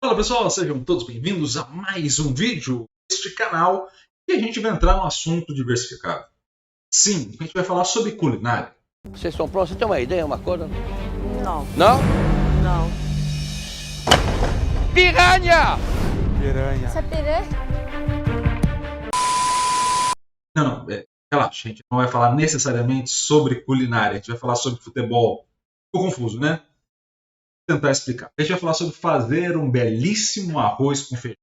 Fala pessoal, sejam todos bem-vindos a mais um vídeo deste canal e a gente vai entrar num assunto diversificado. Sim, a gente vai falar sobre culinária. Vocês estão prontos? Você tem uma ideia, uma coisa? Não, Não? não. Piranha! Isso é piranha? Não, relaxa, a gente não vai falar necessariamente sobre culinária, a gente vai falar sobre futebol. Ficou confuso, né? Vou tentar explicar. A gente vai falar sobre fazer um belíssimo arroz com feijão.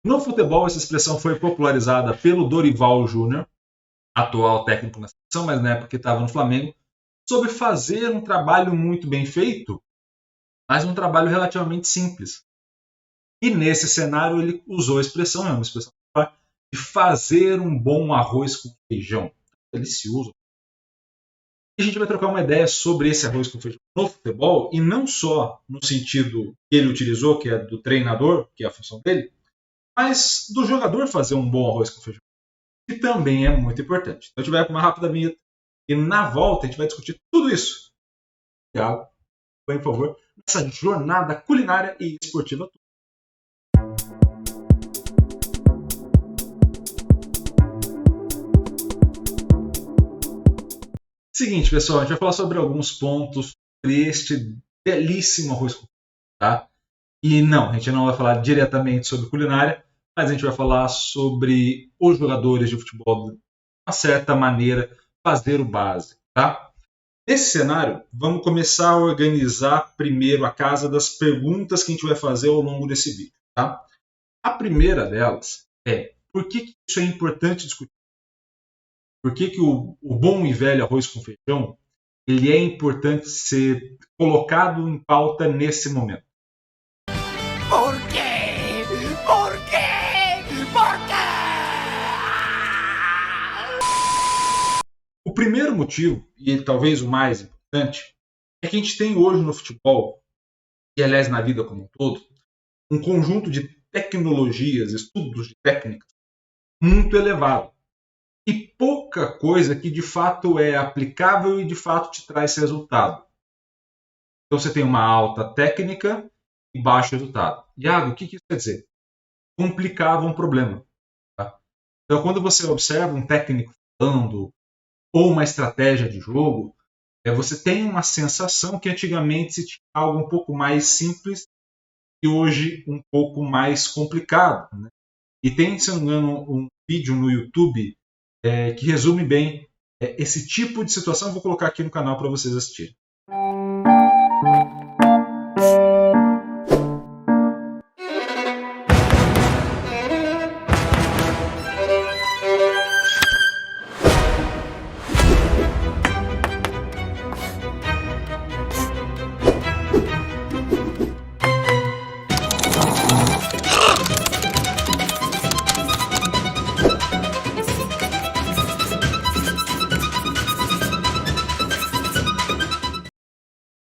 No futebol, essa expressão foi popularizada pelo Dorival Júnior, atual técnico na seleção, mas na época que estava no Flamengo, sobre fazer um trabalho muito bem feito, mas um trabalho relativamente simples. E nesse cenário ele usou a expressão, é uma expressão de fazer um bom arroz com feijão. Delicioso. E a gente vai trocar uma ideia sobre esse arroz com feijão no futebol, e não só no sentido que ele utilizou, que é do treinador, que é a função dele, mas do jogador fazer um bom arroz com feijão, que também é muito importante. Então a gente vai com uma rápida vinheta e na volta a gente vai discutir tudo isso. Thiago, por favor, nessa jornada culinária e esportiva. Seguinte, pessoal, a gente vai falar sobre alguns pontos sobre este belíssimo arroz com feijão, tá? E não, a gente não vai falar diretamente sobre culinária, mas a gente vai falar sobre os jogadores de futebol, de uma certa maneira, fazer o básico, tá? Nesse cenário, vamos começar a organizar primeiro a casa das perguntas que a gente vai fazer ao longo desse vídeo, tá? A primeira delas é, por que isso é importante discutir? Por que o bom e velho arroz com feijão ele é importante ser colocado em pauta nesse momento? Por quê? Por quê? Por quê? O primeiro motivo, e talvez o mais importante, é que a gente tem hoje no futebol, e aliás na vida como um todo, um conjunto de tecnologias, estudos de técnicas muito elevado. E pouca coisa que de fato é aplicável e de fato te traz resultado. Então você tem uma alta técnica e baixo resultado. Iago, o que isso quer dizer? Complicava um problema. Tá? Então quando você observa um técnico falando ou uma estratégia de jogo, você tem uma sensação que antigamente se tinha algo um pouco mais simples e hoje um pouco mais complicado. Né? E tem, se não me engano, um vídeo no YouTube que resume bem esse tipo de situação. Eu vou colocar aqui no canal para vocês assistirem.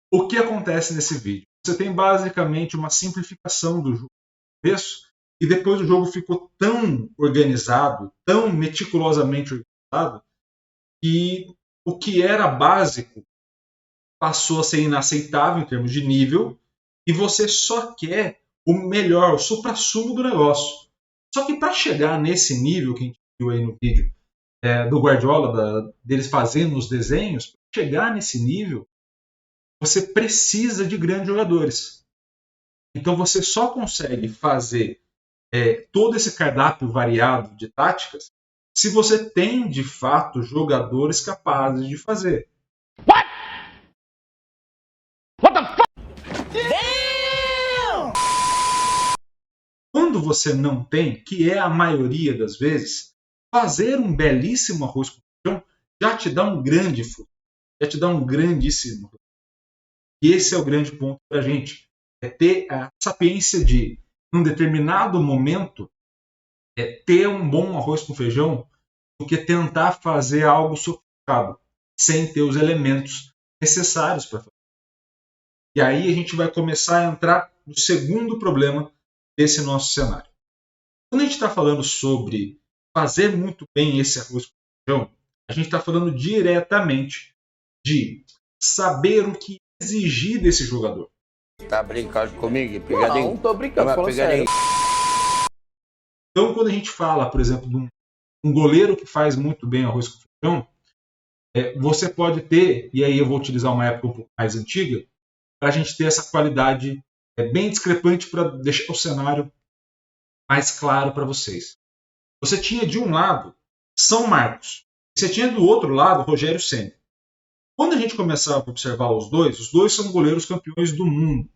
O que acontece nesse vídeo? Você tem basicamente uma simplificação do jogo no começo, e depois o jogo ficou tão organizado, tão meticulosamente organizado, que o que era básico passou a ser inaceitável em termos de nível, e você só quer o melhor, o suprassumo do negócio. Só que para chegar nesse nível que a gente viu aí no vídeo do Guardiola, deles fazendo os desenhos, para chegar nesse nível, você precisa de grandes jogadores. Então você só consegue fazer todo esse cardápio variado de táticas se você tem, de fato, jogadores capazes de fazer. What? What the fuck? Damn! Quando você não tem, que é a maioria das vezes, fazer um belíssimo arroz com feijão já te dá um grande fruto, já te dá um grandíssimo fruto. E esse é o grande ponto para a gente. É ter a sapiência de, num determinado momento, ter um bom arroz com feijão do que tentar fazer algo sofisticado, sem ter os elementos necessários para fazer. E aí a gente vai começar a entrar no segundo problema desse nosso cenário. Quando a gente está falando sobre fazer muito bem esse arroz com feijão, a gente está falando diretamente de saber o que exigir desse jogador. Tá brincando comigo? Pegadinho? Não tô brincando, É uma falando pegadinha. sério. Então, quando a gente fala, por exemplo, de um goleiro que faz muito bem arroz com feijão, você pode ter, e aí eu vou utilizar uma época um pouco mais antiga, para a gente ter essa qualidade bem discrepante para deixar o cenário mais claro para vocês. Você tinha de um lado São Marcos, e você tinha do outro lado Rogério Ceni. Quando a gente começava a observar os dois são goleiros campeões do mundo.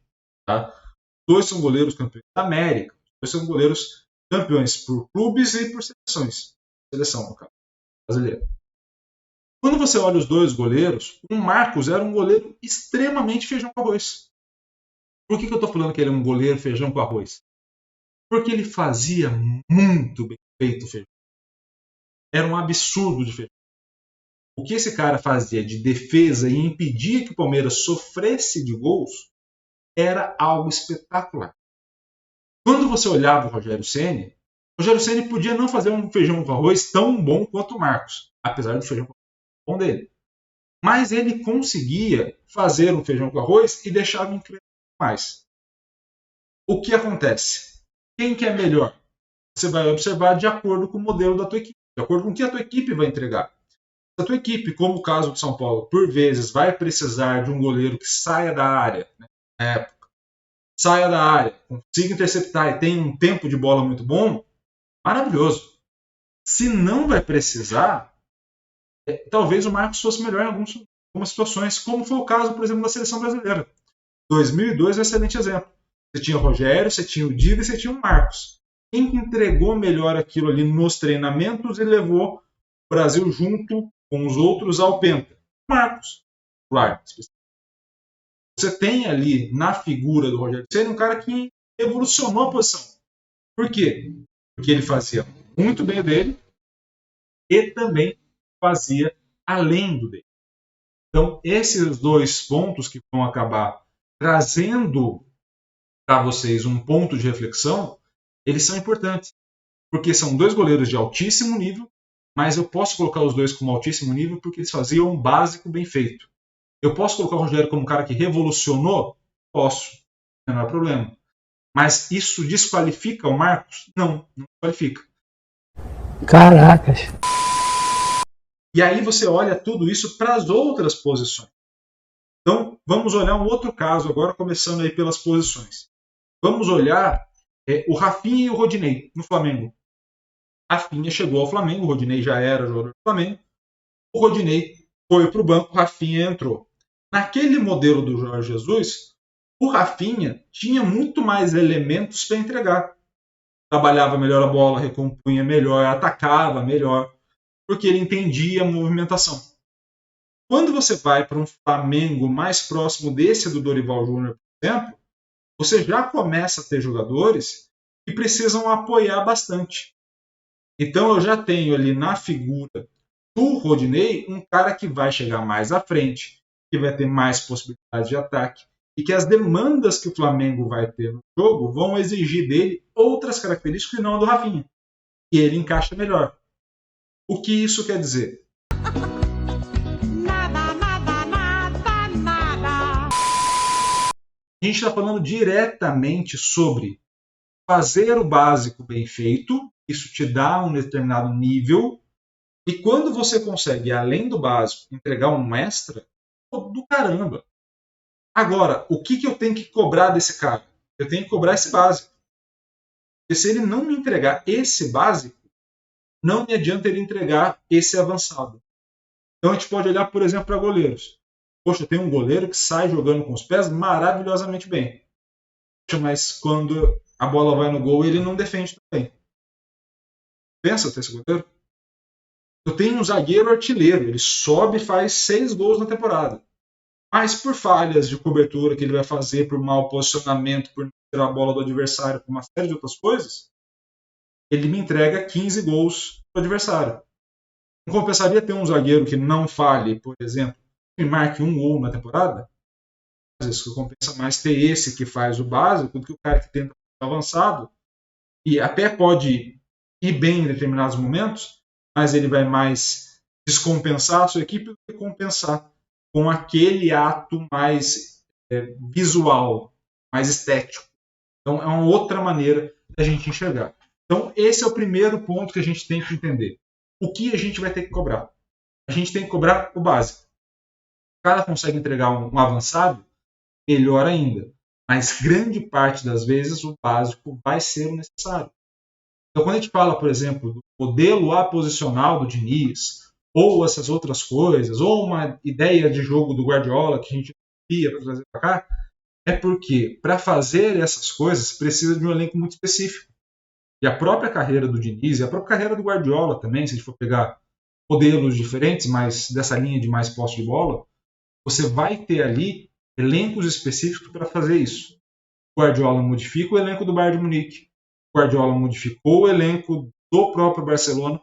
Tá? Os dois são goleiros campeões da América. Os dois são goleiros campeões por clubes e por seleções. Seleção, no caso, brasileira. Quando você olha os dois goleiros, o Marcos era um goleiro extremamente feijão com arroz. Por que eu estou falando que ele é um goleiro feijão com arroz? Porque ele fazia muito bem feito o feijão. Era um absurdo de feijão. O que esse cara fazia de defesa e impedia que o Palmeiras sofresse de gols era algo espetacular. Quando você olhava o Rogério Ceni podia não fazer um feijão com arroz tão bom quanto o Marcos, apesar do feijão com arroz bom dele. Mas ele conseguia fazer um feijão com arroz e deixava incrível mais. O que acontece? Quem que é melhor? Você vai observar de acordo com o modelo da tua equipe, de acordo com o que a tua equipe vai entregar. Se a tua equipe, como o caso do São Paulo, por vezes vai precisar de um goleiro que saia da área, né, na época, saia da área, consiga interceptar e tenha um tempo de bola muito bom, maravilhoso. Se não vai precisar, talvez o Marcos fosse melhor em algumas situações, como foi o caso, por exemplo, da seleção brasileira. 2002 é um excelente exemplo. Você tinha o Rogério, você tinha o Dida e você tinha o Marcos. Quem entregou melhor aquilo ali nos treinamentos e levou o Brasil junto com os outros ao Penta? Marcos. Claro. Você tem ali na figura do Rogério Ceni um cara que evolucionou a posição. Por quê? Porque ele fazia muito bem o dele e também fazia além do dele. Então, esses dois pontos que vão acabar trazendo para vocês um ponto de reflexão, eles são importantes. Porque são dois goleiros de altíssimo nível, mas eu posso colocar os dois como altíssimo nível porque eles faziam um básico bem feito. Eu posso colocar o Rogério como um cara que revolucionou? Posso, não é problema. Mas isso desqualifica o Marcos? Não desqualifica. Caracas. E aí você olha tudo isso para as outras posições. Então, vamos olhar um outro caso agora, começando aí pelas posições. Vamos olhar o Rafinha e o Rodinei no Flamengo. Rafinha chegou ao Flamengo, o Rodinei já era jogador do Flamengo. O Rodinei foi para o banco, o Rafinha entrou. Naquele modelo do Jorge Jesus, o Rafinha tinha muito mais elementos para entregar. Trabalhava melhor a bola, recompunha melhor, atacava melhor, porque ele entendia a movimentação. Quando você vai para um Flamengo mais próximo desse do Dorival Júnior, por exemplo, você já começa a ter jogadores que precisam apoiar bastante. Então eu já tenho ali na figura do Rodinei um cara que vai chegar mais à frente, que vai ter mais possibilidades de ataque e que as demandas que o Flamengo vai ter no jogo vão exigir dele outras características que não a do Rafinha. E ele encaixa melhor. O que isso quer dizer? A gente está falando diretamente sobre fazer o básico bem feito, isso te dá um determinado nível, e quando você consegue, além do básico, entregar um extra, do caramba. Agora, o que eu tenho que cobrar desse cara? Eu tenho que cobrar esse básico. Porque se ele não me entregar esse básico, não me adianta ele entregar esse avançado. Então a gente pode olhar, por exemplo, para goleiros. Poxa, tem um goleiro que sai jogando com os pés maravilhosamente bem. Poxa, mas quando a bola vai no gol, ele não defende também. Pensa ter esse goleiro? Eu tenho um zagueiro artilheiro, ele sobe e faz 6 gols na temporada. Mas por falhas de cobertura que ele vai fazer, por mau posicionamento, por não tirar a bola do adversário, por uma série de outras coisas, ele me entrega 15 gols para o adversário. Não compensaria ter um zagueiro que não falhe, por exemplo, e marque um gol na temporada? Às vezes compensa mais ter esse que faz o básico do que o cara que tenta avançado e até pode ir bem em determinados momentos, mas ele vai mais descompensar a sua equipe do que compensar com aquele ato mais visual mais estético. Então, é uma outra maneira da gente enxergar. Então, esse é o primeiro ponto que a gente tem que entender. O que a gente vai ter que cobrar? A gente tem que cobrar o básico. O cara consegue entregar um avançado, melhor ainda. Mas grande parte das vezes o básico vai ser o necessário. Então, quando a gente fala, por exemplo, do modelo aposicional do Diniz, ou essas outras coisas, ou uma ideia de jogo do Guardiola que a gente ia para trazer para cá, é porque para fazer essas coisas precisa de um elenco muito específico. E a própria carreira do Diniz, e a própria carreira do Guardiola também, se a gente for pegar modelos diferentes, mas dessa linha de mais posse de bola, você vai ter ali elencos específicos para fazer isso. O Guardiola modifica o elenco do Bayern de Munique, o Guardiola modificou o elenco do próprio Barcelona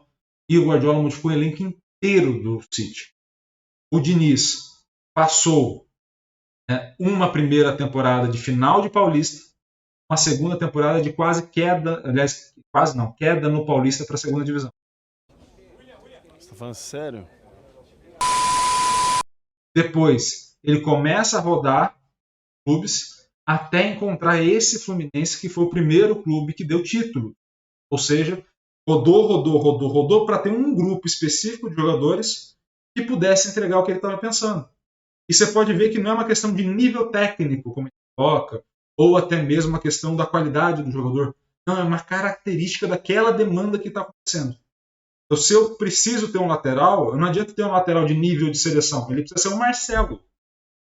e o Guardiola modificou o elenco inteiro do City. O Diniz passou uma primeira temporada de final de Paulista, uma segunda temporada de quase queda, aliás, quase não, queda no Paulista para a segunda divisão. Você tá falando sério? Depois, ele começa a rodar clubes até encontrar esse Fluminense, que foi o primeiro clube que deu título. Ou seja, rodou para ter um grupo específico de jogadores que pudesse entregar o que ele estava pensando. E você pode ver que não é uma questão de nível técnico, como ele coloca, ou até mesmo uma questão da qualidade do jogador. Não, é uma característica daquela demanda que está acontecendo. Então, se eu preciso ter um lateral, não adianta ter um lateral de nível de seleção, ele precisa ser um Marcelo.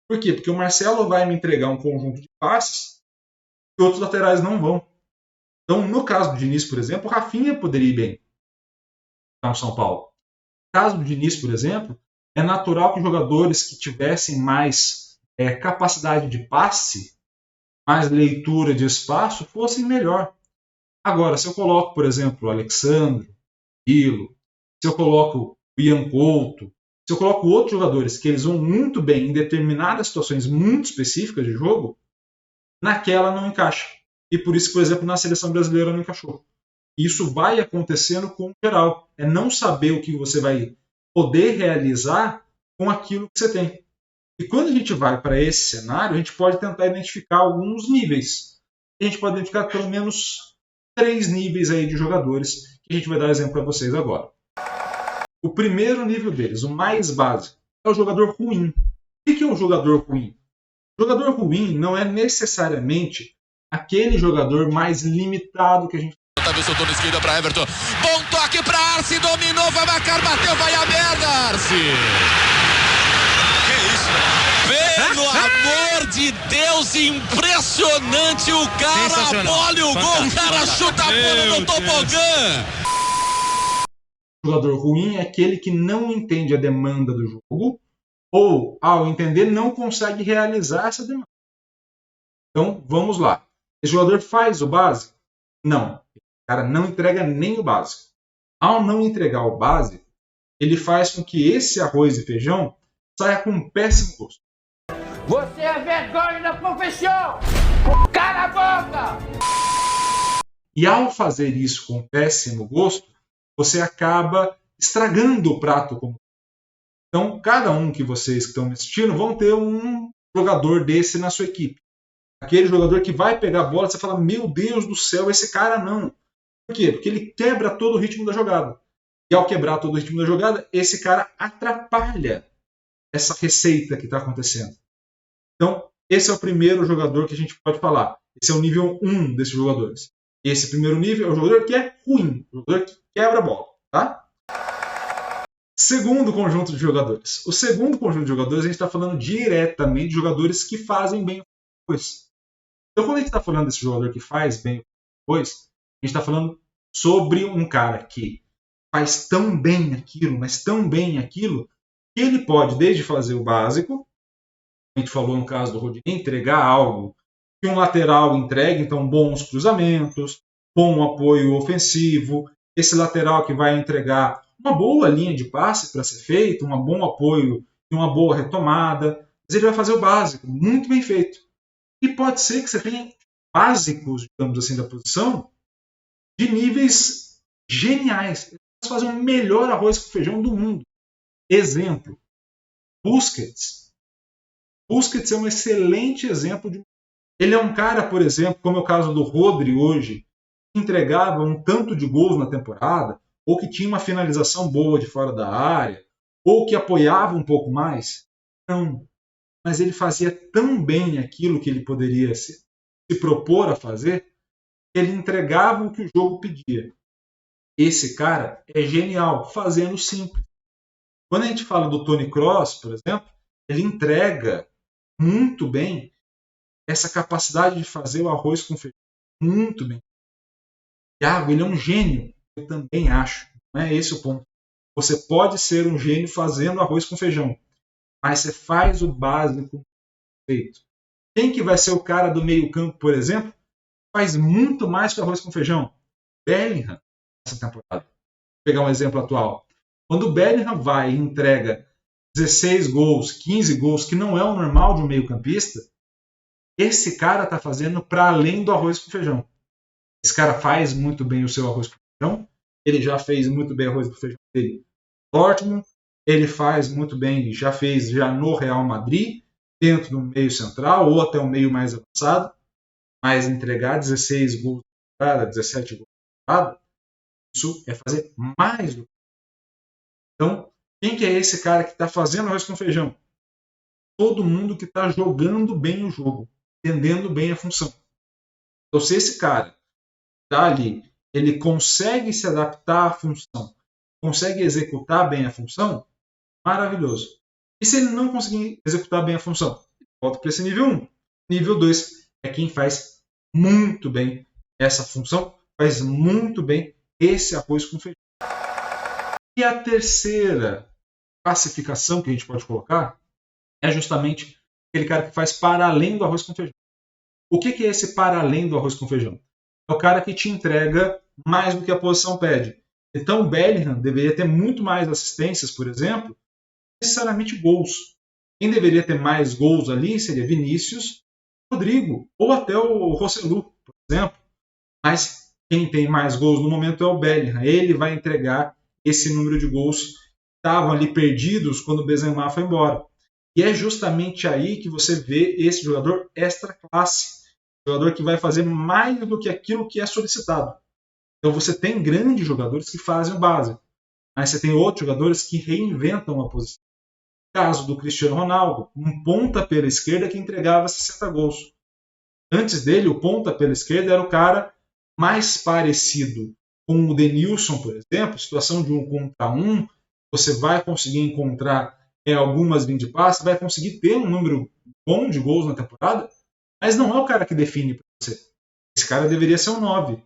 Por quê? Porque o Marcelo vai me entregar um conjunto de passes que outros laterais não vão. Então, no caso do Diniz, por exemplo, o Rafinha poderia ir bem no São Paulo. No caso do Diniz, por exemplo, é natural que jogadores que tivessem mais capacidade de passe, mais leitura de espaço, fossem melhor. Agora, se eu coloco, por exemplo, o Alexandre, Hilo, se eu coloco o Ian Couto, se eu coloco outros jogadores que eles vão muito bem em determinadas situações muito específicas de jogo, naquela não encaixa. E por isso, por exemplo, na seleção brasileira não encaixou. Isso vai acontecendo com o geral. É não saber o que você vai poder realizar com aquilo que você tem. E quando a gente vai para esse cenário, a gente pode tentar identificar alguns níveis. A gente pode identificar pelo menos 3 níveis aí de jogadores, que a gente vai dar exemplo para vocês agora. O primeiro nível deles, o mais básico, é o jogador ruim. O que é um jogador ruim? O jogador ruim não é necessariamente aquele jogador mais limitado que a gente... Atravessou toda a esquerda para Everton. Bom toque para Arce, dominou, vai marcar, bateu, vai a merda, Arce. Que isso? Pelo amor de Deus, impressionante, o cara olha o gol, o cara chuta a bola no tobogã. O jogador ruim é aquele que não entende a demanda do jogo ou, ao entender, não consegue realizar essa demanda. Então, vamos lá. Esse jogador faz o básico? Não. O cara não entrega nem o básico. Ao não entregar o básico, ele faz com que esse arroz e feijão saia com um péssimo gosto. Você é vergonha da profissão! Cala a boca! E ao fazer isso com péssimo gosto, você acaba estragando o prato. Então, cada um que vocês que estão me assistindo vão ter um jogador desse na sua equipe. Aquele jogador que vai pegar a bola, você fala, meu Deus do céu, esse cara não. Por quê? Porque ele quebra todo o ritmo da jogada. E ao quebrar todo o ritmo da jogada, esse cara atrapalha essa receita que está acontecendo. Então, esse é o primeiro jogador que a gente pode falar. Esse é o nível 1 desses jogadores. Esse primeiro nível é o jogador que é ruim, o jogador que quebra a bola. Tá? Segundo conjunto de jogadores. O segundo conjunto de jogadores, a gente está falando diretamente de jogadores que fazem bem depois. Então, quando a gente está falando desse jogador que faz bem depois, a gente está falando sobre um cara que faz tão bem aquilo, mas tão bem aquilo, que ele pode, desde fazer o básico, a gente falou no caso do Rodinei, entregar algo que um lateral entrega, então bons cruzamentos, bom apoio ofensivo, esse lateral que vai entregar uma boa linha de passe para ser feito, um bom apoio e uma boa retomada, mas ele vai fazer o básico, muito bem feito. E pode ser que você tenha básicos, digamos assim, da posição, de níveis geniais. Eles fazem o melhor arroz com feijão do mundo. Exemplo, Busquets. Busquets é um excelente exemplo de um Ele é um cara, por exemplo, como é o caso do Rodri hoje, que entregava um tanto de gols na temporada, ou que tinha uma finalização boa de fora da área, ou que apoiava um pouco mais. Não. Mas ele fazia tão bem aquilo que ele poderia se propor a fazer, que ele entregava o que o jogo pedia. Esse cara é genial, fazendo simples. Quando a gente fala do Toni Kroos, por exemplo, ele entrega muito bem essa capacidade de fazer o arroz com feijão. Muito bem. Thiago, ele é um gênio. Eu também acho. Não é esse o ponto. Você pode ser um gênio fazendo arroz com feijão, mas você faz o básico feito. Quem que vai ser o cara do meio campo, por exemplo, faz muito mais que arroz com feijão? Bellingham, nessa temporada. Vou pegar um exemplo atual. Quando o Bellingham vai e entrega 16 gols, 15 gols, que não é o normal de um meio campista, esse cara está fazendo para além do arroz com feijão. Esse cara faz muito bem o seu arroz com feijão, ele já fez muito bem o arroz com feijão dele no Dortmund, ele faz muito bem, já fez já no Real Madrid, dentro do meio central ou até um meio mais avançado, mas entregar 16 gols na temporada, 17 gols na temporada, isso é fazer mais do que. Então, quem que é esse cara que está fazendo arroz com feijão? Todo mundo que está jogando bem o jogo, entendendo bem a função. Então, se esse cara está ali, ele consegue se adaptar à função, consegue executar bem a função, maravilhoso. E se ele não conseguir executar bem a função, volta para esse nível 1. Nível 2 é quem faz muito bem essa função, faz muito bem esse arroz com feijão. E a terceira classificação que a gente pode colocar é justamente aquele cara que faz para além do arroz com feijão. O que é esse para além do arroz com feijão? É o cara que te entrega mais do que a posição pede. Então o Bellingham deveria ter muito mais assistências, por exemplo, necessariamente gols. Quem deveria ter mais gols ali seria Vinícius, Rodrigo ou até o Rosselu, por exemplo. Mas quem tem mais gols no momento é o Bellingham. Ele vai entregar esse número de gols que estavam ali perdidos quando o Benzema foi embora. E é justamente aí que você vê esse jogador extra classe. Jogador que vai fazer mais do que aquilo que é solicitado. Então você tem grandes jogadores que fazem o básico, mas você tem outros jogadores que reinventam a posição. Caso do Cristiano Ronaldo, um ponta pela esquerda que entregava 60 gols. Antes dele, o ponta pela esquerda era o cara mais parecido com o Denilson, por exemplo, situação de 1 contra 1, você vai conseguir encontrar algumas linhas de passe, vai conseguir ter um número bom de gols na temporada, mas não é o cara que define para você. Esse cara deveria ser um 9.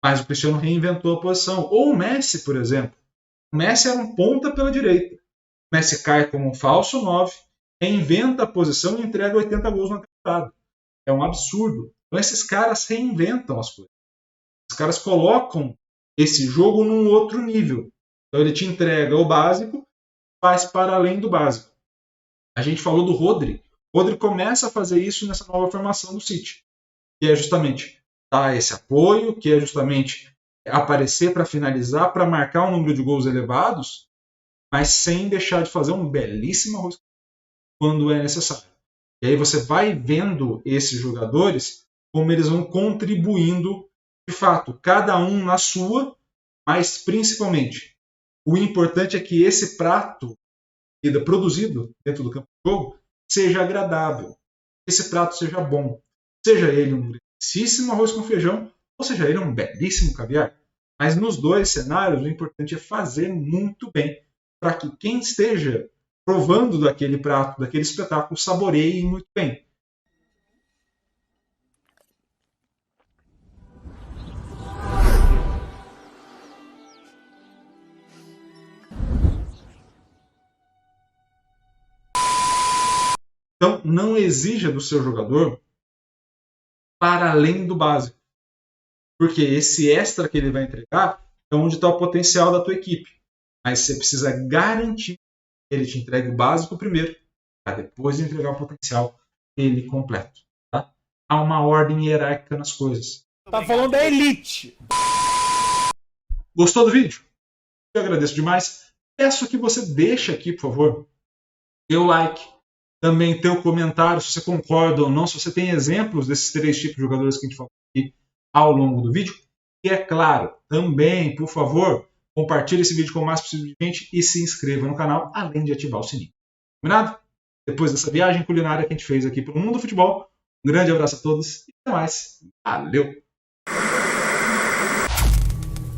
Mas o Cristiano reinventou a posição. Ou o Messi, por exemplo. O Messi era um ponta pela direita. O Messi cai como um falso 9, reinventa a posição e entrega 80 gols na temporada. É um absurdo. Então esses caras reinventam as coisas. Os caras colocam esse jogo num outro nível. Então ele te entrega o básico, faz para além do básico. A gente falou do Rodri. O Rodri começa a fazer isso nessa nova formação do City. Que é justamente dar esse apoio, que é justamente aparecer para finalizar, para marcar um número de gols elevados, mas sem deixar de fazer um belíssimo arroz quando é necessário. E aí você vai vendo esses jogadores como eles vão contribuindo, de fato, cada um na sua, mas principalmente o importante é que esse prato produzido dentro do campo de jogo seja agradável, esse prato seja bom, seja ele um grandíssimo arroz com feijão ou seja ele um belíssimo caviar. Mas nos dois cenários o importante é fazer muito bem para que quem esteja provando daquele prato, daquele espetáculo, saboreie muito bem. Então, não exija do seu jogador para além do básico. Porque esse extra que ele vai entregar é onde está o potencial da tua equipe. Mas você precisa garantir que ele te entregue o básico primeiro, para depois entregar o potencial dele completo. Tá? Há uma ordem hierárquica nas coisas. Tá falando da elite. Gostou do vídeo? Eu agradeço demais. Peço que você deixe aqui, por favor, seu like, também teu comentário, se você concorda ou não, se você tem exemplos desses 3 tipos de jogadores que a gente falou aqui ao longo do vídeo. E é claro, também, por favor, compartilhe esse vídeo com o mais possível de gente e se inscreva no canal, além de ativar o sininho. Combinado? Depois dessa viagem culinária que a gente fez aqui pelo mundo do futebol, um grande abraço a todos e até mais. Valeu!